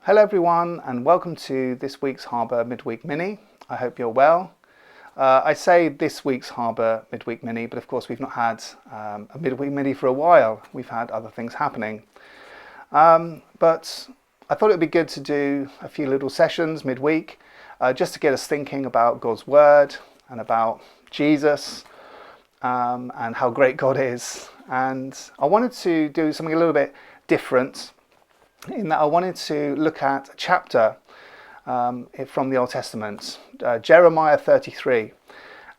Hello everyone and welcome to this week's Harbour Midweek Mini. I hope you're well. I say this week's Harbour Midweek Mini, but of course we've not had a Midweek Mini for a while. We've had other things happening. But I thought it would be good to do a few little sessions midweek just to get us thinking about God's Word and about Jesus and how great God is. And I wanted to do something a little bit different in that I wanted to look at a chapter from the Old Testament, Jeremiah 33.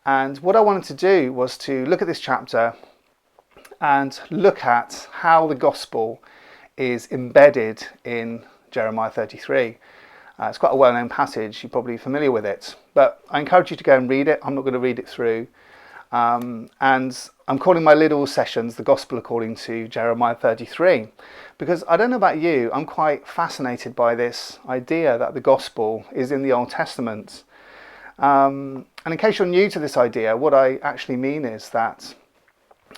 And what I wanted to do was to look at this chapter and look at how the gospel is embedded in Jeremiah 33. It's quite a well-known passage, you're probably familiar with it, but I encourage you to go and read it. I'm not going to read it through. And I'm calling my little sessions the Gospel according to Jeremiah 33, because I don't know about you, I'm quite fascinated by this idea that the Gospel is in the Old Testament. And in case you're new to this idea, what I actually mean is that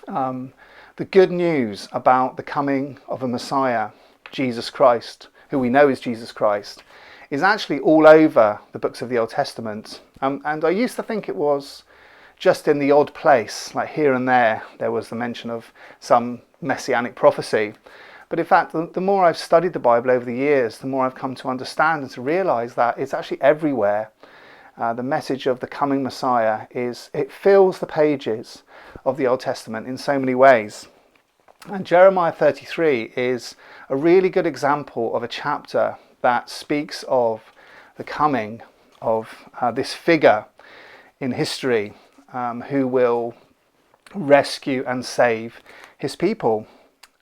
the good news about the coming of a Messiah, Jesus Christ, who we know is Jesus Christ, is actually all over the books of the Old Testament. And I used to think it was just in the odd place, like here and there was the mention of some messianic prophecy. But in fact, the more I've studied the Bible over the years, the more I've come to understand and to realise that it's actually everywhere. The message of the coming Messiah it fills the pages of the Old Testament in so many ways. And Jeremiah 33 is a really good example of a chapter that speaks of the coming of this figure in history who will rescue and save his people.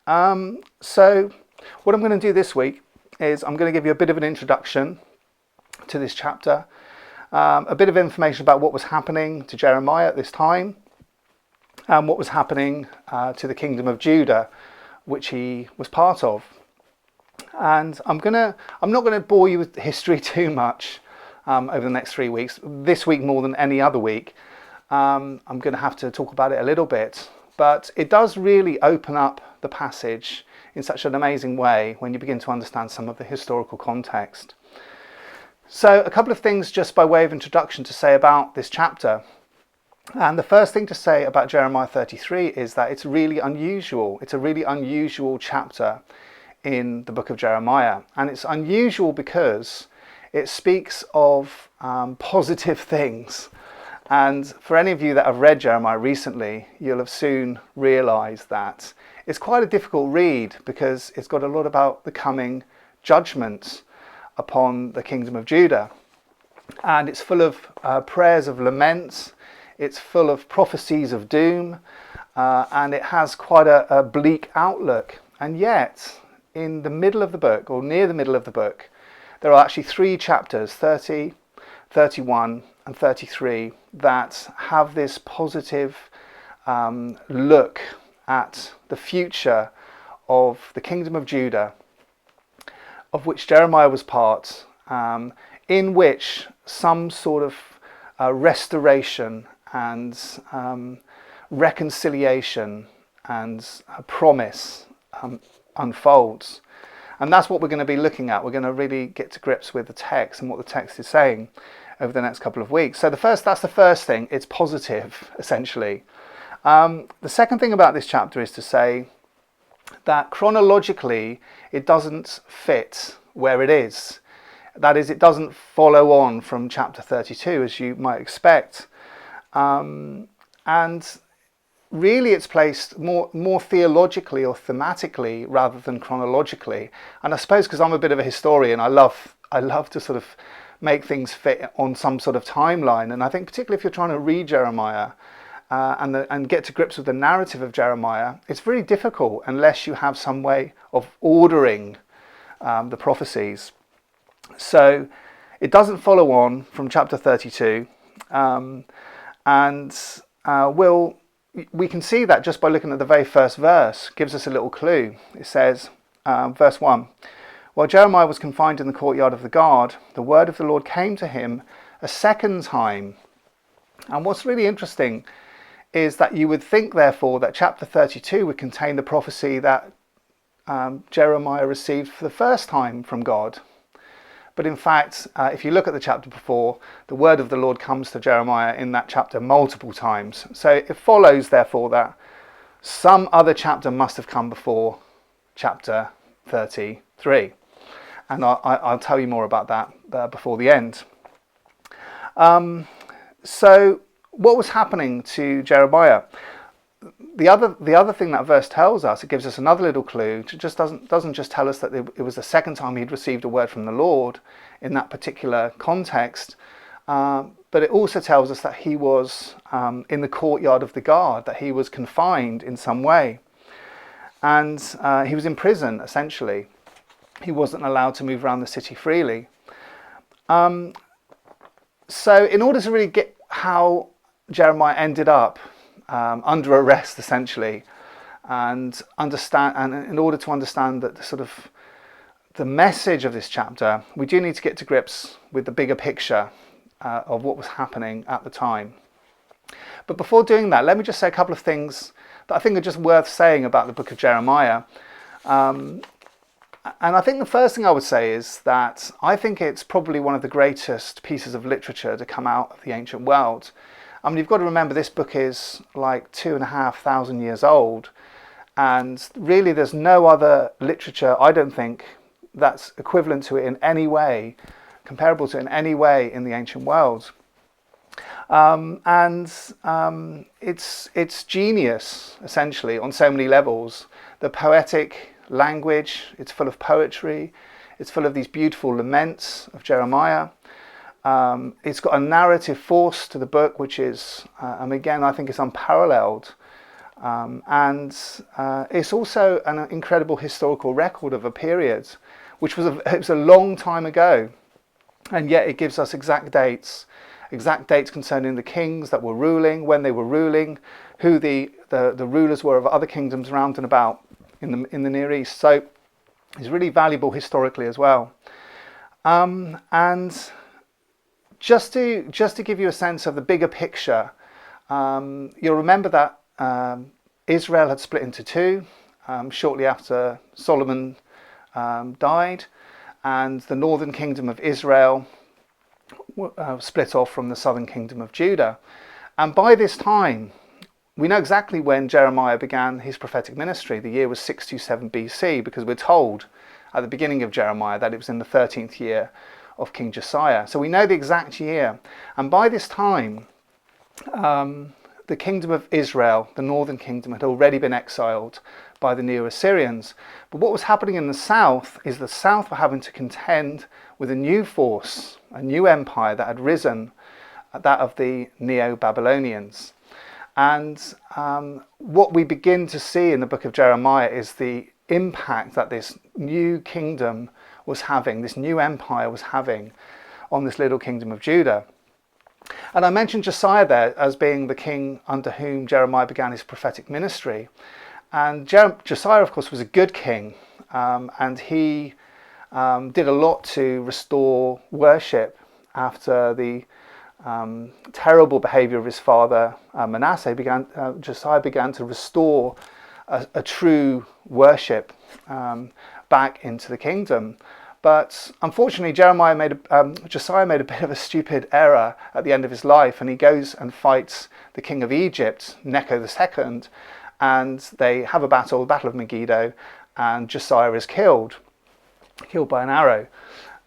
So what I'm going to do this week is I'm going to give you a bit of an introduction to this chapter, a bit of information about what was happening to Jeremiah at this time, and what was happening to the kingdom of Judah, which he was part of. And I'm not going to bore you with history too much over the next 3 weeks. This week more than any other week. I'm going to have to talk about it a little bit, but it does really open up the passage in such an amazing way when you begin to understand some of the historical context. So a couple of things just by way of introduction to say about this chapter. And the first thing to say about Jeremiah 33 is that it's really unusual. It's a really unusual chapter in the book of Jeremiah. And it's unusual because it speaks of positive things. And for any of you that have read Jeremiah recently, you'll have soon realised that it's quite a difficult read because it's got a lot about the coming judgment upon the kingdom of Judah. And it's full of prayers of lament, it's full of prophecies of doom, and it has quite a bleak outlook. And yet, in the middle of the book, or near the middle of the book, there are actually 3 chapters, 30, 31 and 33, that have this positive look at the future of the kingdom of Judah, of which Jeremiah was part, in which some sort of restoration and reconciliation and a promise unfolds. And that's what we're going to be looking at. We're going to really get to grips with the text and what the text is saying over the next couple of weeks. So that's the first thing. It's positive, essentially. The second thing about this chapter is to say that chronologically it doesn't fit where it is. That is, it doesn't follow on from chapter 32 as you might expect. And really it's placed more theologically or thematically rather than chronologically. And I suppose because I'm a bit of a historian, I love to sort of make things fit on some sort of timeline. And I think particularly if you're trying to read Jeremiah and get to grips with the narrative of Jeremiah, it's very difficult unless you have some way of ordering the prophecies. So it doesn't follow on from chapter 32, we can see that just by looking at the very first verse. Gives us a little clue. It says, verse 1, "While Jeremiah was confined in the courtyard of the guard, the word of the Lord came to him a second time." And what's really interesting is that you would think, therefore, that chapter 32 would contain the prophecy that Jeremiah received for the first time from God. But in fact, if you look at the chapter before, the word of the Lord comes to Jeremiah in that chapter multiple times. So it follows, therefore, that some other chapter must have come before chapter 33. And I'll tell you more about that before the end. So what was happening to Jeremiah? The other thing that verse tells us, it gives us another little clue. It just doesn't just tell us that it was the second time he'd received a word from the Lord in that particular context, but it also tells us that he was in the courtyard of the guard, that he was confined in some way, and he was in prison essentially. He wasn't allowed to move around the city freely. So in order to really get how Jeremiah ended up under arrest essentially, and in order to understand that the message of this chapter, we do need to get to grips with the bigger picture of what was happening at the time. But before doing that, let me just say a couple of things that I think are just worth saying about the book of Jeremiah. And I think the first thing I would say is that I think it's probably one of the greatest pieces of literature to come out of the ancient world. I mean, you've got to remember this book is like 2,500 years old, and really there's no other literature, I don't think, that's equivalent to it in any way, comparable to it in any way in the ancient world. It's genius, essentially, on so many levels. The poetic language, it's full of poetry, it's full of these beautiful laments of Jeremiah. It's got a narrative force to the book which is, again, I think it's unparalleled. It's also an incredible historical record of a period which was it was a long time ago, and yet it gives us exact dates concerning the kings that were ruling, when they were ruling, who the rulers were of other kingdoms round and about in the Near East. So it's really valuable historically as well. And just to give you a sense of the bigger picture, you'll remember that Israel had split into two shortly after Solomon died, and the northern kingdom of Israel split off from the southern kingdom of Judah. And by this time, we know exactly when Jeremiah began his prophetic ministry. The year was 627 BC, because we're told at the beginning of Jeremiah that it was in the 13th year of King Josiah. So we know the exact year. And by this time, the kingdom of Israel, the northern kingdom, had already been exiled by the Neo-Assyrians. But what was happening in the south is the south were having to contend with a new force, a new empire that had risen, that of the Neo-Babylonians. And what we begin to see in the book of Jeremiah is the impact that this new kingdom was having, this new empire was having on this little kingdom of Judah. And I mentioned Josiah there as being the king under whom Jeremiah began his prophetic ministry. And Josiah, of course, was a good king, and he did a lot to restore worship after the terrible behavior of his father Manasseh. Josiah began to restore a true worship back into the kingdom. But unfortunately, Josiah made a bit of a stupid error at the end of his life, and he goes and fights the king of Egypt, Necho II, and they have a battle, the Battle of Megiddo, and Josiah is killed by an arrow.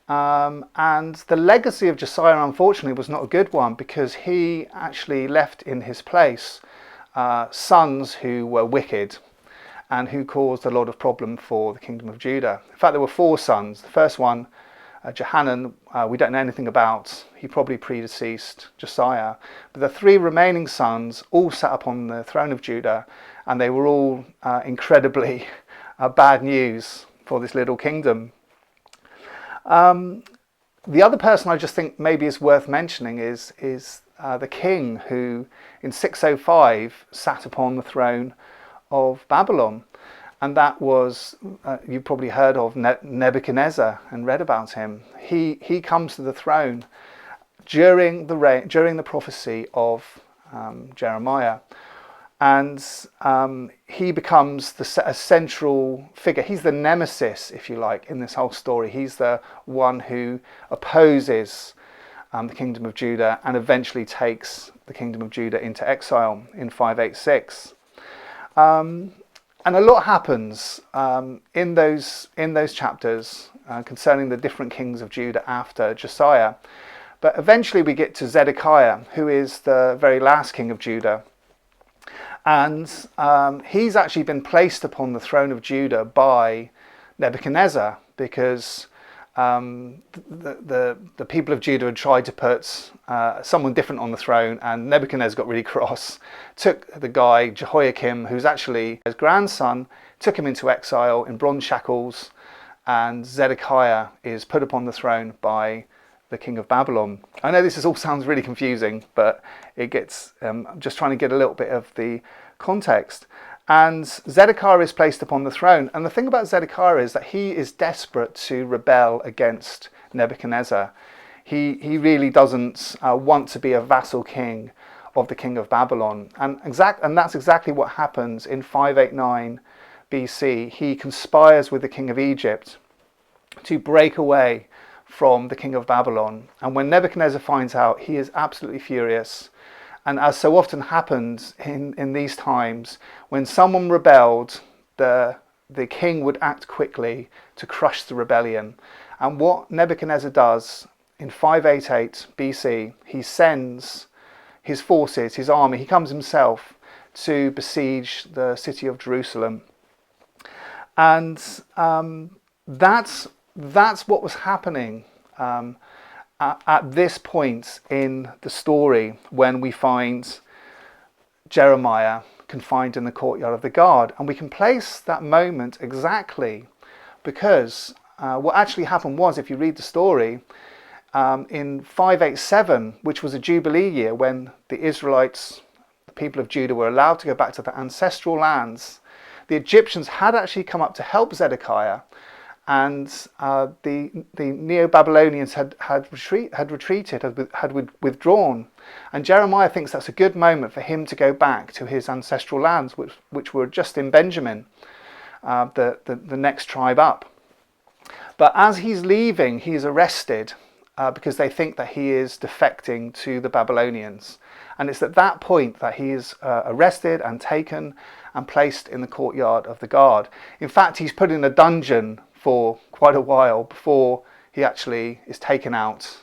And the legacy of Josiah, unfortunately, was not a good one, because he actually left in his place sons who were wicked and who caused a lot of problem for the kingdom of Judah. In fact, there were 4 sons. The first one, Johanan, we don't know anything about. He probably predeceased Josiah. But the 3 remaining sons all sat upon the throne of Judah, and they were all incredibly bad news for this little kingdom. The other person I just think maybe is worth mentioning is the king who in 605 sat upon the throne of Babylon, and that was you've probably heard of Nebuchadnezzar and read about him. He comes to the throne during the prophecy of Jeremiah, And he becomes a central figure. He's the nemesis, if you like, in this whole story. He's the one who opposes the kingdom of Judah and eventually takes the kingdom of Judah into exile in 586. And a lot happens in those chapters concerning the different kings of Judah after Josiah. But eventually we get to Zedekiah, who is the very last king of Judah. And he's actually been placed upon the throne of Judah by Nebuchadnezzar, because the people of Judah had tried to put someone different on the throne, and Nebuchadnezzar got really cross, took the guy Jehoiakim, who's actually his grandson, took him into exile in bronze shackles, and Zedekiah is put upon the throne by the king of Babylon. I know this all sounds really confusing, but it gets, I'm just trying to get a little bit of the context. And Zedekiah is placed upon the throne. And the thing about Zedekiah is that he is desperate to rebel against Nebuchadnezzar. He really doesn't want to be a vassal king of the king of Babylon. And that's exactly what happens in 589 BC. He conspires with the king of Egypt to break away from the king of Babylon. And when Nebuchadnezzar finds out, he is absolutely furious. And as so often happened in these times, when someone rebelled, the king would act quickly to crush the rebellion. And what Nebuchadnezzar does in 588 BC, he sends his forces, his army, he comes himself to besiege the city of Jerusalem. And that's what was happening at this point in the story, when we find Jeremiah confined in the courtyard of the guard. And we can place that moment exactly because what actually happened was, if you read the story, in 587, which was a Jubilee year when the Israelites, the people of Judah, were allowed to go back to their ancestral lands, the Egyptians had actually come up to help Zedekiah. And the Neo-Babylonians had retreated, had withdrawn. And Jeremiah thinks that's a good moment for him to go back to his ancestral lands, which were just in Benjamin, the next tribe up. But as he's leaving, he is arrested because they think that he is defecting to the Babylonians. And it's at that point that he is arrested and taken and placed in the courtyard of the guard. In fact, he's put in a dungeon for quite a while before he actually is taken out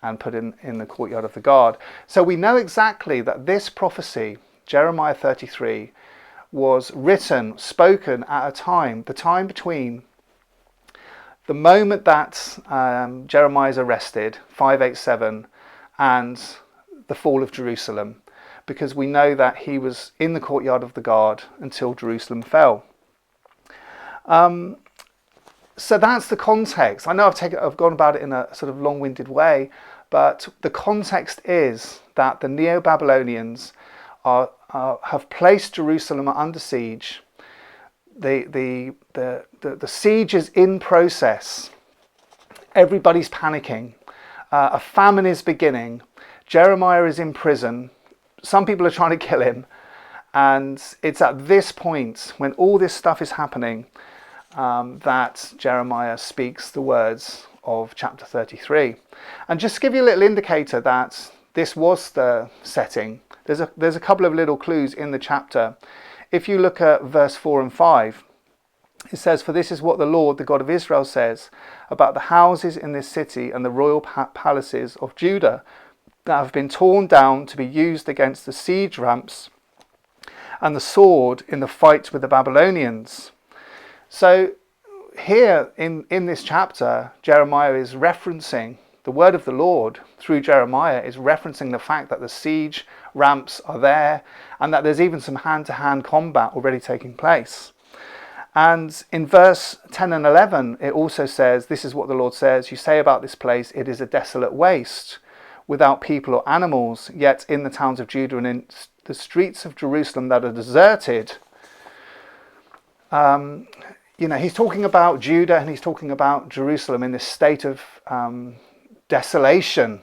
and put in the courtyard of the guard. So we know exactly that this prophecy, Jeremiah 33, was written, spoken at a time, the time between the moment that Jeremiah is arrested, 587, and the fall of Jerusalem, because we know that he was in the courtyard of the guard until Jerusalem fell. So that's the context. I know I've gone about it in a sort of long-winded way, but the context is that the Neo-Babylonians have placed Jerusalem under siege. The siege is in process. Everybody's panicking. A famine is beginning. Jeremiah is in prison. Some people are trying to kill him. And it's at this point, when all this stuff is happening, that Jeremiah speaks the words of chapter 33. And just to give you a little indicator that this was the setting, there's a couple of little clues in the chapter. If you look at verse 4 and 5, it says, "For this is what the Lord, the God of Israel, says about the houses in this city and the royal palaces of Judah that have been torn down to be used against the siege ramps and the sword in the fight with the Babylonians." So here in this chapter, Jeremiah is referencing the word of the Lord through Jeremiah, is referencing the fact that the siege ramps are there and that there's even some hand-to-hand combat already taking place. And in verse 10 and 11, it also says, "This is what the Lord says, you say about this place, it is a desolate waste, without people or animals, yet in the towns of Judah and in the streets of Jerusalem that are deserted." He's talking about Judah and he's talking about Jerusalem in this state of desolation.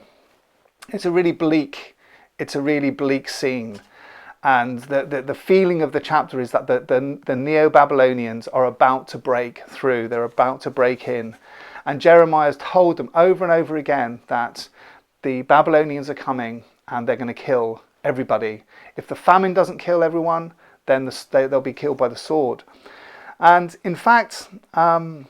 It's a really bleak scene. And the feeling of the chapter is that the Neo-Babylonians are about to break through. They're about to break in. And Jeremiah has told them over and over again that the Babylonians are coming and they're going to kill everybody. If the famine doesn't kill everyone, then they'll be killed by the sword. And in fact, I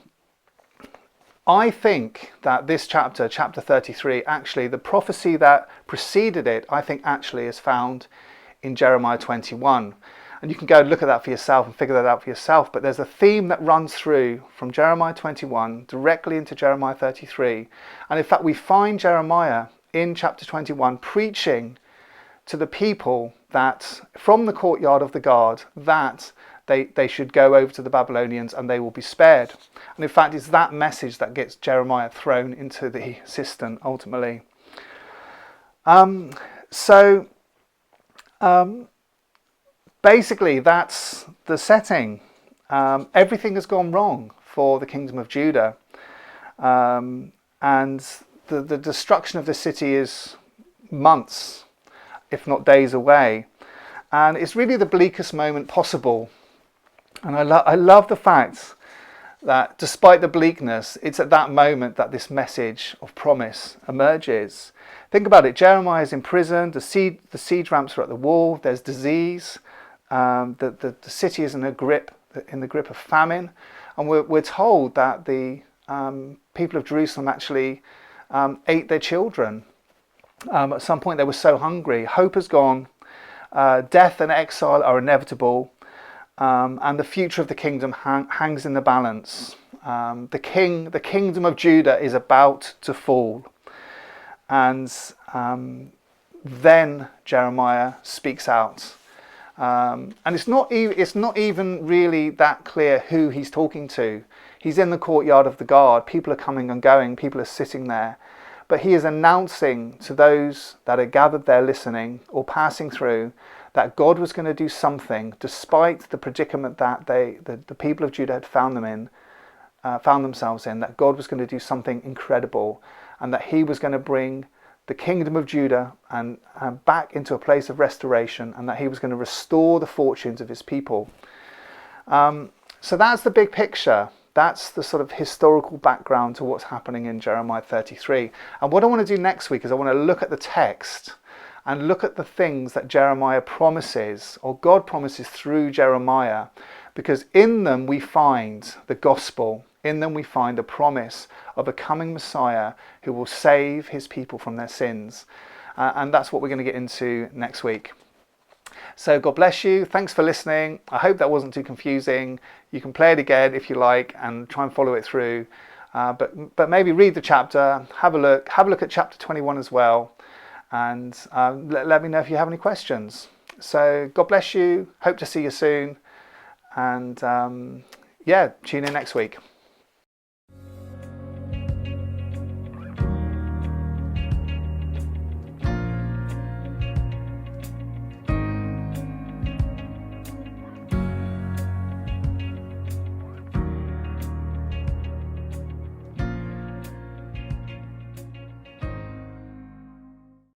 think that this chapter, chapter 33, actually, the prophecy that preceded it, I think actually is found in Jeremiah 21. And you can go and look at that for yourself and figure that out for yourself. But there's a theme that runs through from Jeremiah 21 directly into Jeremiah 33. And in fact, we find Jeremiah in chapter 21 preaching to the people that from the courtyard of the guard that they should go over to the Babylonians and they will be spared. And in fact, it's that message that gets Jeremiah thrown into the cistern ultimately. Basically, that's the setting. Everything has gone wrong for the kingdom of Judah. And the destruction of the city is months, if not days away. And it's really the bleakest moment possible. And I love the fact that despite the bleakness, it's at that moment that this message of promise emerges. Think about it. Jeremiah is imprisoned. The siege ramps are at the wall. There's disease. The city is in the grip of famine. And we're told that the people of Jerusalem actually ate their children. At some point they were so hungry. Hope has gone. Death and exile are inevitable. And the future of the kingdom hangs in the balance. The kingdom of Judah is about to fall. And then Jeremiah speaks out. And it's not even really that clear who he's talking to. He's in the courtyard of the guard. People are coming and going. People are sitting there. But he is announcing to those that are gathered there listening or passing through that God was going to do something despite the predicament that the people of Judah had found themselves in, that God was going to do something incredible and that he was going to bring the kingdom of Judah and back into a place of restoration, and that he was going to restore the fortunes of his people. So that's the big picture. That's the sort of historical background to what's happening in Jeremiah 33. And what I want to do next week is I want to look at the text and look at the things that Jeremiah promises, or God promises through Jeremiah, because in them we find the gospel. In them we find a promise of a coming Messiah who will save his people from their sins. And that's what we're going to get into next week. So God bless you. Thanks for listening. I hope that wasn't too confusing. You can play it again if you like and try and follow it through. But maybe read the chapter, have a look at chapter 21 as well. And let me know if you have any questions. So God bless you. Hope to see you soon. And tune in next week.